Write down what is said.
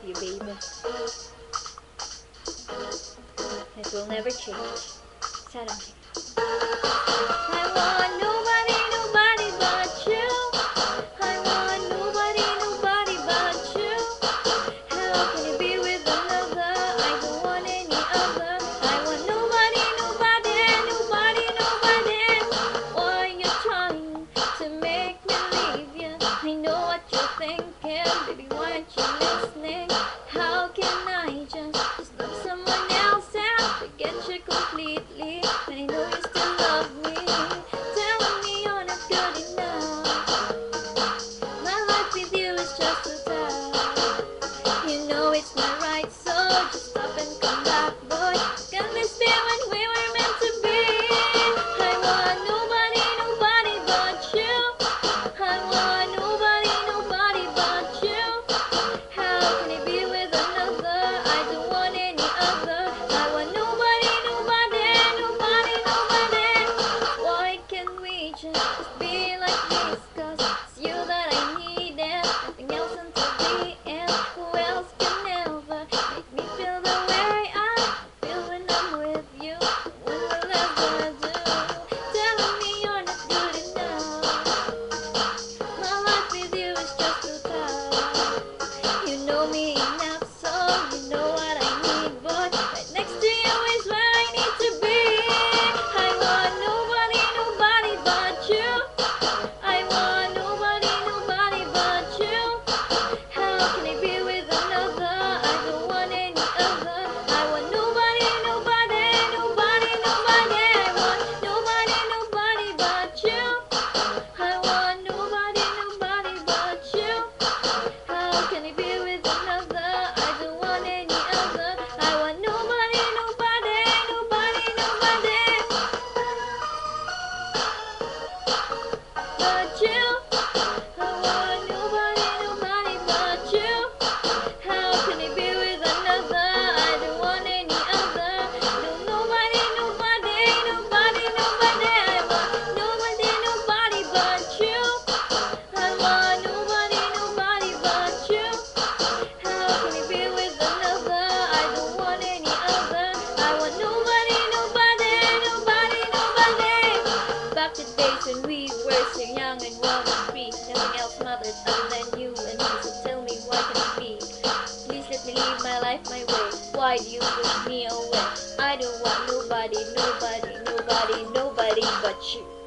love you, baby. It will never change. 사랑해. I want nobody, nobody but you. I want nobody, nobody but you. How can you be with another? I don't want any other. I want nobody, nobody, nobody, nobody. Why you trying to make me leave you? I know what you're thinking, baby. Why aren't you listening? How can I just love someone else and forget you completely? When I know you still love me, telling me you're not good enough. My life with you is just too tough. You know it's not right, so just stop and come back, boy. Can this be when we were meant to be? I want nobody, nobody but you. I want nobody, nobody but you. How can it be with another? I don't want any other. I want nobody, nobody, nobody, nobody. Why can't we just be like this? 'Cause it's you that I need and nothing else until the end. Who else can ever make me feel the way I feel when I'm with you? What will ever do? Telling me you're not good enough. My life with you is just too tough. You know me enough, so you know what I need, boy. Right next to you is where I need to be. I want nobody, nobody but you. I want nobody, nobody but you. How can I be with another? I don't want any other. I want nobody, nobody, nobody, nobody. I want nobody, nobody but you. I want nobody, nobody but you. How can I be with another? I don't want any other. I want nobody, nobody, nobody, nobody but you. I want nobody, nobody but you. How can I be with another? I don't want any other. No, nobody, nobody, nobody, nobody. I want nobody, nobody but you. I want nobody, nobody but you. How can I be with another? I don't want any other. I want nobody, nobody, nobody, nobody. Back to days when we were so young and wild and free. Nothing else mattered other than you and me. So tell me, why can it be? Please let me live my life my way. Why do you push me away? I don't want nobody, nobody, nobody, nobody but you.